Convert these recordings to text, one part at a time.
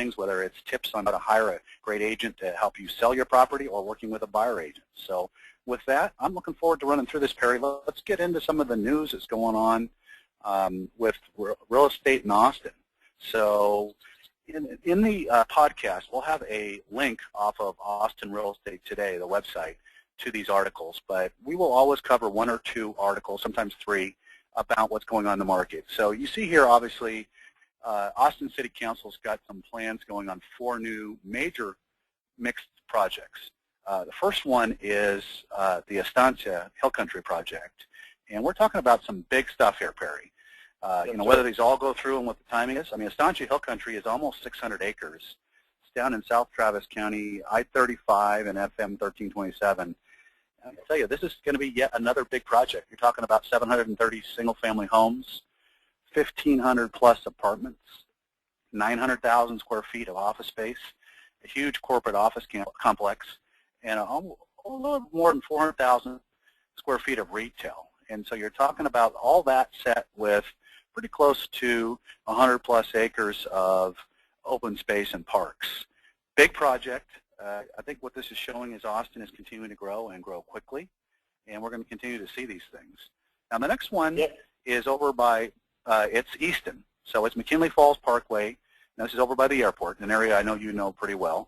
things, whether it's tips on how to hire a great agent to help you sell your property or working with a buyer agent. So with that, I'm looking forward to running through this, Perry. Let's get into some of the news that's going on with real estate in Austin. So in the podcast, we'll have a link off of Austin Real Estate Today, the website, to these articles. But we will always cover 1 or 2 articles, sometimes 3, about what's going on in the market. So you see here, obviously, Austin City Council's got some plans going on 4 new major mixed projects. The first one is the Estancia Hill Country project. And we're talking about some big stuff here, Perry. Whether these all go through and what the timing is. I mean, Estancia Hill Country is almost 600 acres. It's down in South Travis County, I-35 and FM 1327. I tell you, this is going to be yet another big project. You're talking about 730 single-family homes, 1,500 plus apartments, 900,000 square feet of office space, a huge corporate office complex, and a little more than 400,000 square feet of retail. And so you're talking about all that set with pretty close to 100 plus acres of open space and parks. Big project. I think what this is showing is Austin is continuing to grow and grow quickly, and we're going to continue to see these things. Now the next one is over by, it's Easton. So it's McKinley Falls Parkway. Now this is over by the airport, an area I know you know pretty well.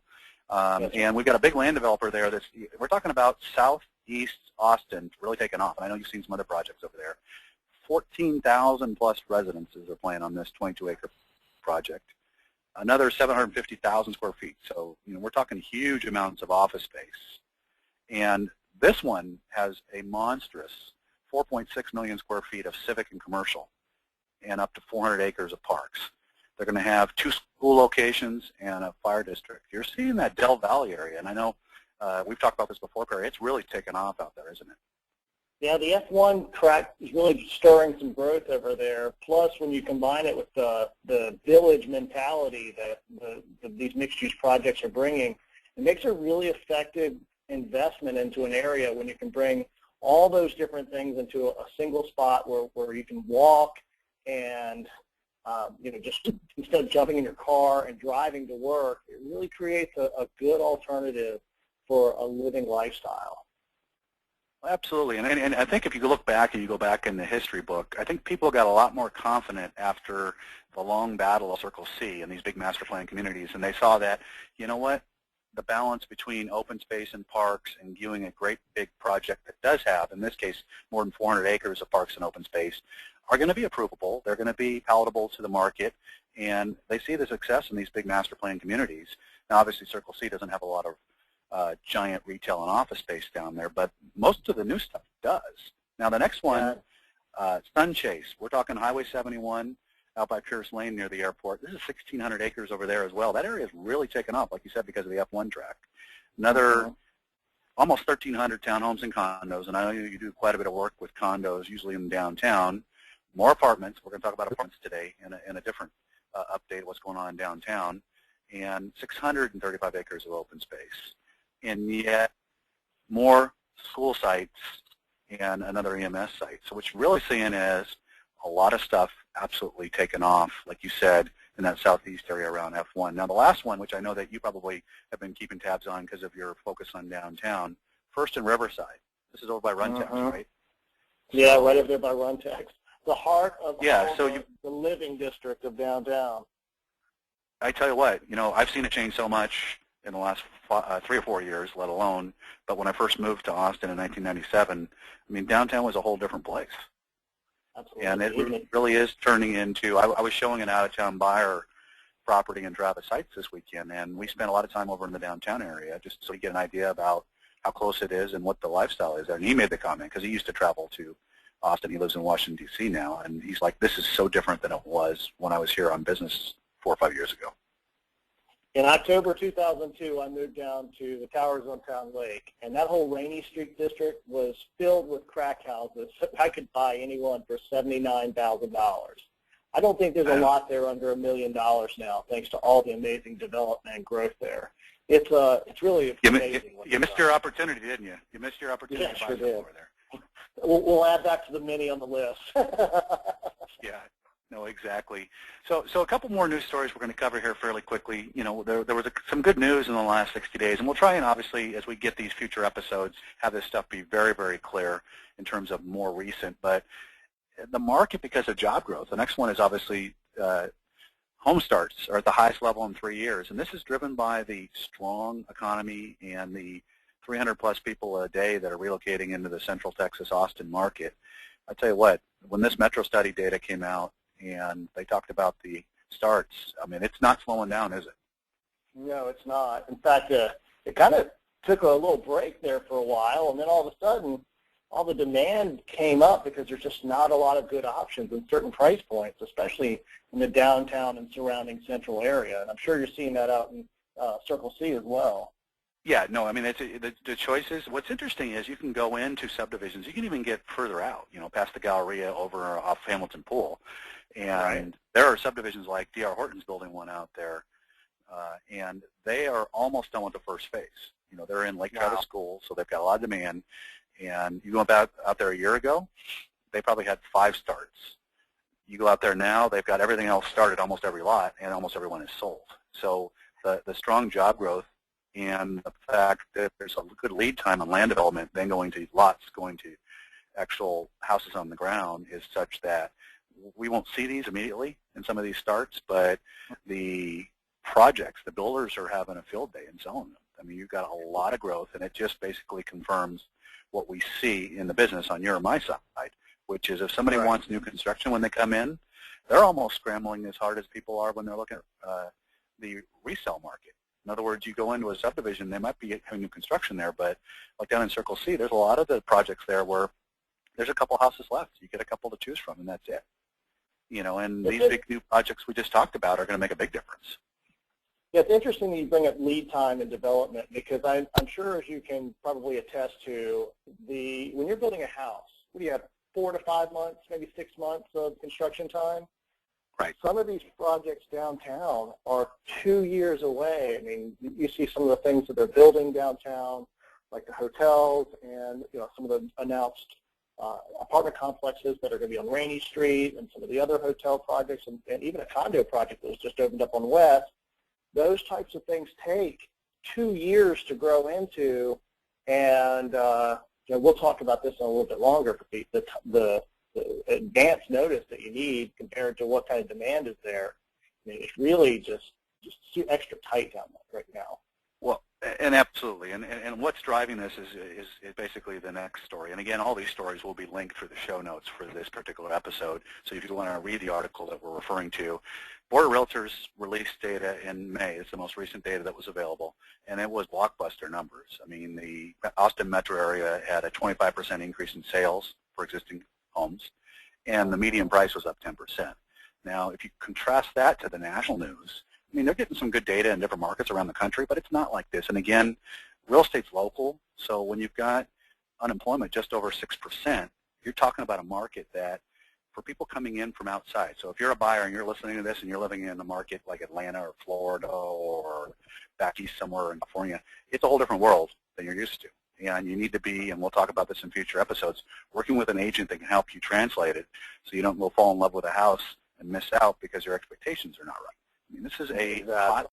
And we've got a big land developer there we're talking about southeast Austin really taking off. And I know you've seen some other projects over there. 14,000 plus residences are planned on this 22-acre project. Another 750,000 square feet. So, we're talking huge amounts of office space. And this one has a monstrous 4.6 million square feet of civic and commercial and up to 400 acres of parks. They're going to have 2 school locations and a fire district. You're seeing that Del Valley area, and I know we've talked about this before, Perry. It's really taken off out there, isn't it? Yeah, the F1 track is really stirring some growth over there. Plus, when you combine it with the village mentality that these mixed-use projects are bringing, it makes a really effective investment into an area when you can bring all those different things into a single spot where you can walk and just instead of jumping in your car and driving to work, it really creates a good alternative for a living lifestyle. Absolutely, and I think if you look back and you go back in the history book, I think people got a lot more confident after the long battle of Circle C and these big master plan communities, and they saw that, the balance between open space and parks and viewing a great big project that does have, in this case, more than 400 acres of parks and open space, are going to be approvable. They're going to be palatable to the market, and they see the success in these big master plan communities. Now, obviously, Circle C doesn't have a lot of giant retail and office space down there, but most of the new stuff does. Now the next one, Sun Chase. We're talking Highway 71 out by Pierce Lane near the airport. This is 1,600 acres over there as well. That area is really taken up, like you said, because of the F1 track. Another almost 1,300 townhomes and condos, and I know you do quite a bit of work with condos, usually in downtown. More apartments. We're going to talk about apartments today in a different update of what's going on in downtown, and 635 acres of open space. And yet more school sites and another EMS site. So what you're really seeing is a lot of stuff absolutely taken off, like you said, in that southeast area around F1. Now the last one, which I know that you probably have been keeping tabs on because of your focus on downtown, First and Riverside. This is over by RunTex, right? Yeah, right over there by RunTex. The heart of the living district of downtown. I tell you what, I've seen it change so much in the last 3 or 4 years, let alone, but when I first moved to Austin in 1997, I mean, downtown was a whole different place. Absolutely. And it really is turning into, I was showing an out-of-town buyer property in Travis Heights this weekend, and we spent a lot of time over in the downtown area just so you get an idea about how close it is and what the lifestyle is there. And he made the comment, because he used to travel to Austin. He lives in Washington, D.C. now, and he's like, this is so different than it was when I was here on business 4 or 5 years ago. In October 2002, I moved down to the Towers on Town Lake, and that whole Rainy Street district was filled with crack houses. I could buy anyone for $79,000. I don't think there's a lot there under $1 million now, thanks to all the amazing development and growth there. It's really amazing. You missed your opportunity, didn't you? You missed your opportunity to buy something over there. We'll add that to the mini on the list. Yeah. No, exactly. So a couple more news stories we're going to cover here fairly quickly. You know, there was some good news in the last 60 days, and we'll try and obviously, as we get these future episodes, have this stuff be very, very clear in terms of more recent. But the market, because of job growth, the next one is obviously home starts are at the highest level in 3 years, and this is driven by the strong economy and the 300-plus people a day that are relocating into the Central Texas Austin market. I tell you what, when this Metro study data came out, and they talked about the starts, I mean, it's not slowing down, is it? No, it's not. In fact, it kind of took a little break there for a while, and then all of a sudden, all the demand came up because there's just not a lot of good options in certain price points, especially in the downtown and surrounding central area. And I'm sure you're seeing that out in Circle C as well. Yeah, no, I mean, the choices. What's interesting is you can go into subdivisions. You can even get further out, you know, past the Galleria over off Hamilton Pool. And right. There are subdivisions like D.R. Horton's building one out there, and they are almost done with the first phase. You know, they're in Lake Travis School, so they've got a lot of demand. And you go out there a year ago, they probably had 5 starts. You go out there now, they've got everything else started, almost every lot, and almost everyone is sold. So the strong job growth and the fact that there's a good lead time on land development, then going to lots, going to actual houses on the ground, is such that we won't see these immediately in some of these starts, but the projects, the builders are having a field day in selling them. I mean, you've got a lot of growth, and it just basically confirms what we see in the business on your or my side, which is if somebody wants new construction when they come in, they're almost scrambling as hard as people are when they're looking at the resale market. In other words, you go into a subdivision, they might be having new construction there, but like down in Circle C, there's a lot of the projects there where there's a couple houses left. You get a couple to choose from, and that's it. You know, and these big new projects we just talked about are going to make a big difference. Yeah, it's interesting that you bring up lead time and development, because I'm sure, as you can probably attest to, when you're building a house, what do you have, 4 to 5 months, maybe 6 months of construction time? Right. Some of these projects downtown are 2 years away. I mean, you see some of the things that they're building downtown, like the hotels and, you know, some of the announced apartment complexes that are going to be on Rainey Street, and some of the other hotel projects, and even a condo project that was just opened up on West. Those types of things take 2 years to grow into, and you know, we'll talk about this in a little bit longer, but the advance notice that you need compared to what kind of demand is there, I mean, it's really just extra tight down there right now. Well, and absolutely, and what's driving this is basically the next story. And again, all these stories will be linked through the show notes for this particular episode. So if you want to read the article that we're referring to, Board of Realtors released data in May. It's the most recent data that was available, and it was blockbuster numbers. I mean, the Austin metro area had a 25% increase in sales for existing homes, and the median price was up 10%. Now, if you contrast that to the national news, I mean, they're getting some good data in different markets around the country, but it's not like this. And again, real estate's local, so when you've got unemployment just over 6%, you're talking about a market that, for people coming in from outside, so if you're a buyer and you're listening to this and you're living in a market like Atlanta or Florida or back east somewhere in California, it's a whole different world than you're used to. And you need to be, and we'll talk about this in future episodes, working with an agent that can help you translate it so you don't go fall in love with a house and miss out because your expectations are not right. I mean, this is a hot...